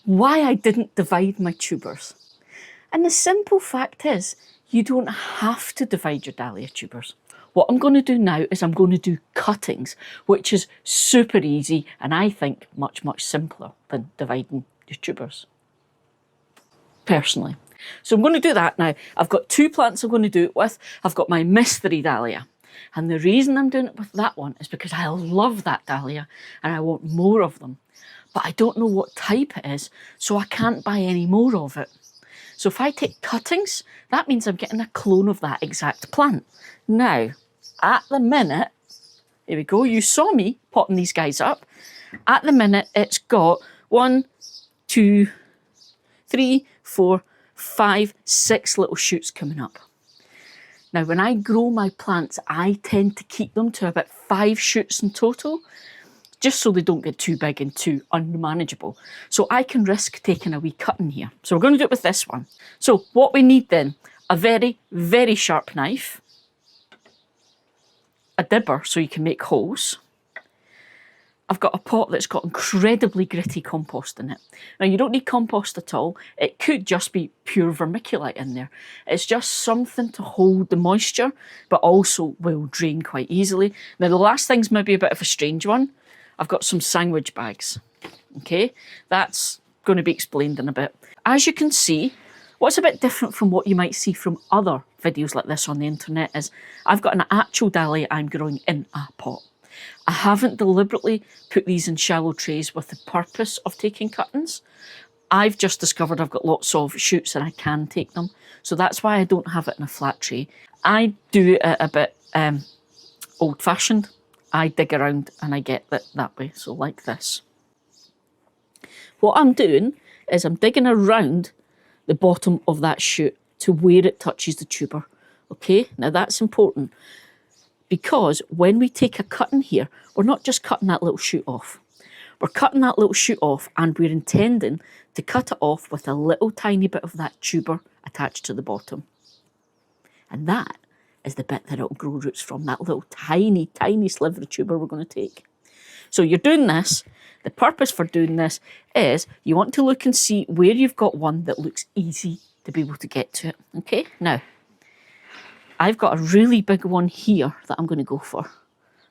why I didn't divide my tubers. And the simple fact is, you don't have to divide your dahlia tubers. What I'm going to do now is I'm going to do cuttings, which is super easy and I think much, much simpler than dividing your tubers, personally. So I'm going to do that now. I've got two plants I'm going to do it with. I've got my mystery dahlia. And the reason I'm doing it with that one is because I love that dahlia and I want more of them. But I don't know what type it is, so I can't buy any more of it. So if I take cuttings, that means I'm getting a clone of that exact plant. Now, at the minute, here we go, you saw me potting these guys up. At the minute, it's got 1, 2, 3, 4, 5, 6 little shoots coming up. Now, when I grow my plants, I tend to keep them to about 5 shoots in total, just so they don't get too big and too unmanageable. So I can risk taking a wee cutting here. So we're going to do it with this one. So what we need then, a very, very sharp knife, a dibber so you can make holes. I've got a pot that's got incredibly gritty compost in it. Now, you don't need compost at all. It could just be pure vermiculite in there. It's just something to hold the moisture, but also will drain quite easily. Now, the last thing's maybe a bit of a strange one. I've got some sandwich bags. Okay, that's going to be explained in a bit. As you can see, what's a bit different from what you might see from other videos like this on the internet is I've got an actual dahlia I'm growing in a pot. I haven't deliberately put these in shallow trays with the purpose of taking cuttings. I've just discovered I've got lots of shoots and I can take them. So that's why I don't have it in a flat tray. I do it a bit old-fashioned. I dig around and I get it that way, so like this. What I'm doing is I'm digging around the bottom of that shoot to where it touches the tuber. Okay, now that's important because when we take a cutting here, we're not just cutting that little shoot off. We're cutting that little shoot off and we're intending to cut it off with a little tiny bit of that tuber attached to the bottom. And that is the bit that it'll grow roots from, that little tiny, tiny sliver of tuber we're going to take. So you're doing this. The purpose for doing this is you want to look and see where you've got one that looks easy to be able to get to it. Okay, now I've got a really big one here that I'm going to go for.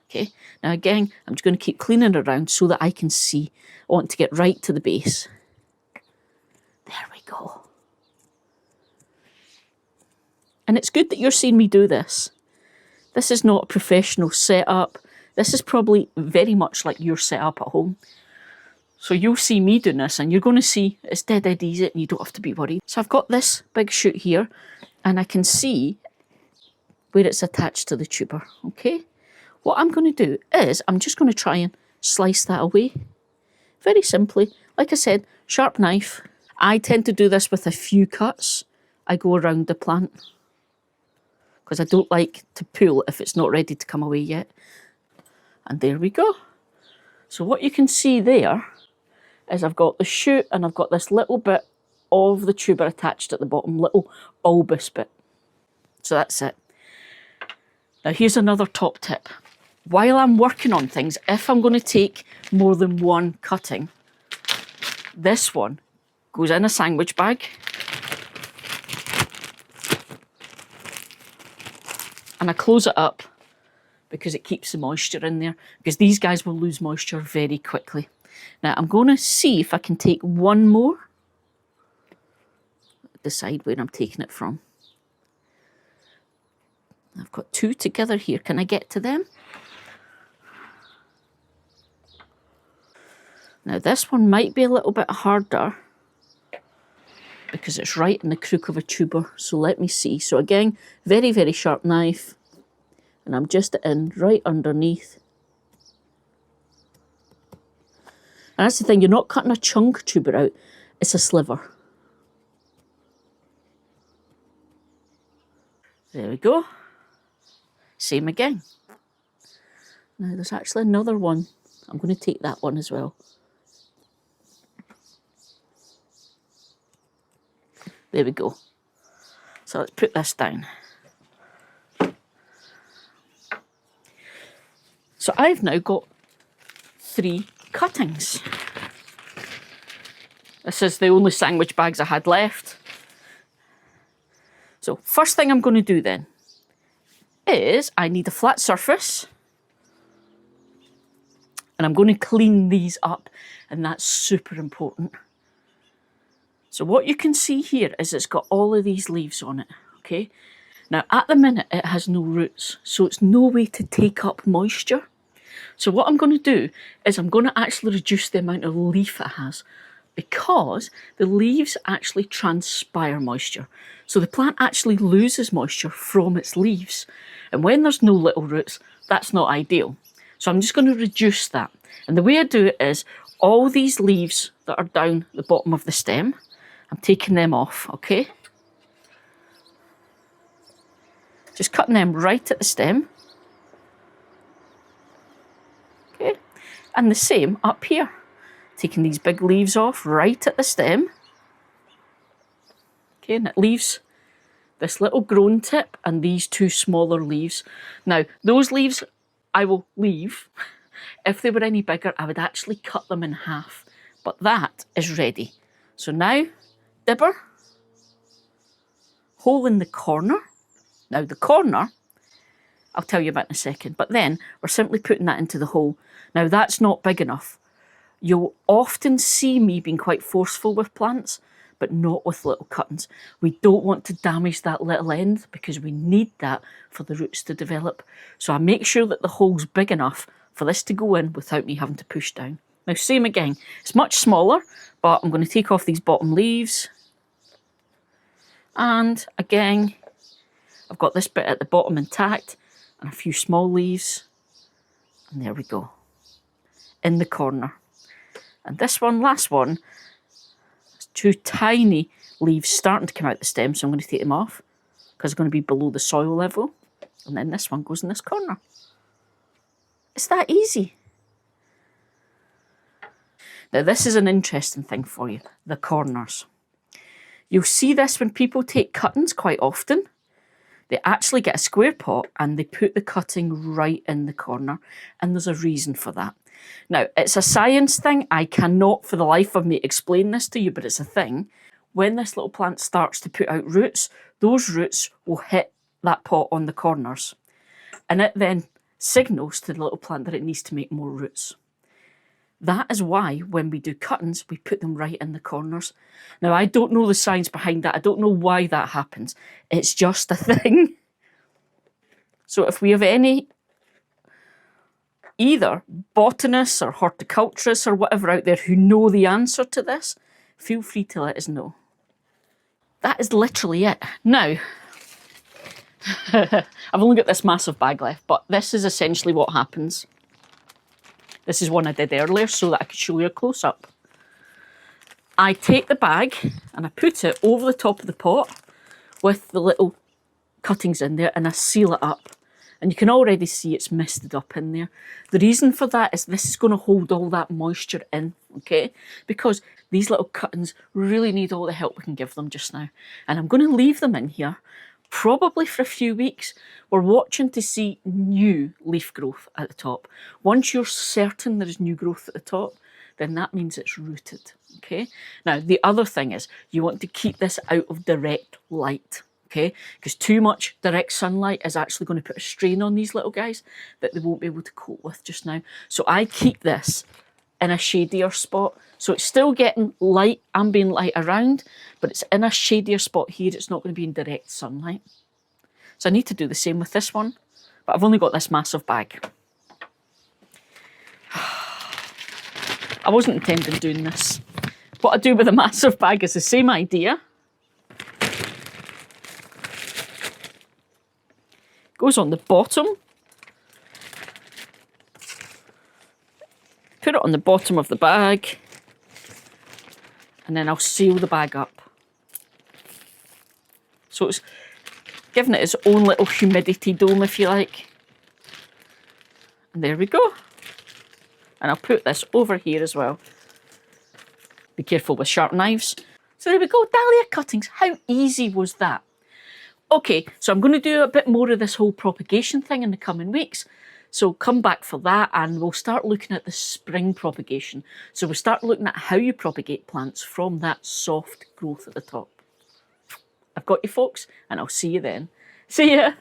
Okay, now again, I'm just going to keep cleaning around so that I can see. I want to get right to the base. There we go. And it's good that you're seeing me do this. This is not a professional setup. This is probably very much like your setup at home. So you'll see me doing this and you're going to see it's dead easy and you don't have to be worried. So I've got this big shoot here and I can see where it's attached to the tuber, okay? What I'm going to do is I'm just going to try and slice that away. Very simply. Like I said, sharp knife. I tend to do this with a few cuts. I go around the plant because I don't like to pull if it's not ready to come away yet. And there we go. So what you can see there is I've got the shoot and I've got this little bit of the tuber attached at the bottom, little bulbous bit. So that's it. Now here's another top tip. While I'm working on things, if I'm going to take more than one cutting, this one goes in a sandwich bag. And I close it up because it keeps the moisture in there, because these guys will lose moisture very quickly. Now I'm going to see if I can take one more. Decide where I'm taking it from. I've got two together here. Can I get to them? Now this one might be a little bit harder because it's right in the crook of a tuber. So let me see. So again, very, very sharp knife. And I'm just in right underneath. And that's the thing, you're not cutting a chunk tuber out, it's a sliver. There we go. Same again. Now there's actually another one. I'm going to take that one as well. There we go. So let's put this down. So I've now got 3 cuttings. This is the only sandwich bags I had left. So first thing I'm going to do then is I need a flat surface. And I'm going to clean these up, and that's super important. So what you can see here is it's got all of these leaves on it, okay? Now at the minute it has no roots, so it's no way to take up moisture. So what I'm going to do is I'm going to actually reduce the amount of leaf it has, because the leaves actually transpire moisture. So the plant actually loses moisture from its leaves. And when there's no little roots, that's not ideal. So I'm just going to reduce that. And the way I do it is all these leaves that are down the bottom of the stem, I'm taking them off, okay? Just cutting them right at the stem. Okay. And the same up here. Taking these big leaves off right at the stem. Okay, and it leaves this little grown tip and these two smaller leaves. Now, those leaves I will leave. If they were any bigger, I would actually cut them in half. But that is ready. So now, dibber, hole in the corner. Now the corner, I'll tell you about in a second, but then we're simply putting that into the hole. Now that's not big enough. You'll often see me being quite forceful with plants, but not with little cuttings. We don't want to damage that little end because we need that for the roots to develop. So I make sure that the hole's big enough for this to go in without me having to push down. Now same again, it's much smaller, but I'm going to take off these bottom leaves. And again, I've got this bit at the bottom intact and a few small leaves. And there we go, in the corner. And this one, last one, there's two tiny leaves starting to come out the stem, so I'm going to take them off because they're going to be below the soil level. And then this one goes in this corner. It's that easy. Now this is an interesting thing for you, the corners. You'll see this when people take cuttings quite often. They actually get a square pot and they put the cutting right in the corner, and there's a reason for that. Now, it's a science thing. I cannot for the life of me explain this to you, but it's a thing. When this little plant starts to put out roots, those roots will hit that pot on the corners. And it then signals to the little plant that it needs to make more roots. That is why when we do cuttings, we put them right in the corners. Now, I don't know the science behind that. I don't know why that happens. It's just a thing. So if we have any either botanists or horticulturists or whatever out there who know the answer to this, feel free to let us know. That is literally it. Now, I've only got this massive bag left, but this is essentially what happens. This is one I did earlier so that I could show you a close-up. I take the bag and I put it over the top of the pot with the little cuttings in there, and I seal it up. And you can already see it's misted up in there. The reason for that is this is going to hold all that moisture in, okay? Because these little cuttings really need all the help we can give them just now. And I'm going to leave them in here probably for a few weeks. We're watching to see new leaf growth at the top. Once you're certain there's new growth at the top, then that means it's rooted, okay? Now, the other thing is you want to keep this out of direct light, okay? Because too much direct sunlight is actually going to put a strain on these little guys that they won't be able to cope with just now. So I keep this in a shadier spot. So it's still getting light, ambient light around, but it's in a shadier spot here. It's not going to be in direct sunlight. So I need to do the same with this one, but I've only got this massive bag. I wasn't intending doing this. What I do with a massive bag is the same idea. Goes on the bottom. Put it on the bottom of the bag. And then I'll seal the bag up. So it's giving it its own little humidity dome, if you like. And there we go. And I'll put this over here as well. Be careful with sharp knives. So there we go, dahlia cuttings. How easy was that? Okay, so I'm going to do a bit more of this whole propagation thing in the coming weeks. So come back for that and we'll start looking at the spring propagation. So we'll start looking at how you propagate plants from that soft growth at the top. I've got you folks, and I'll see you then. See ya!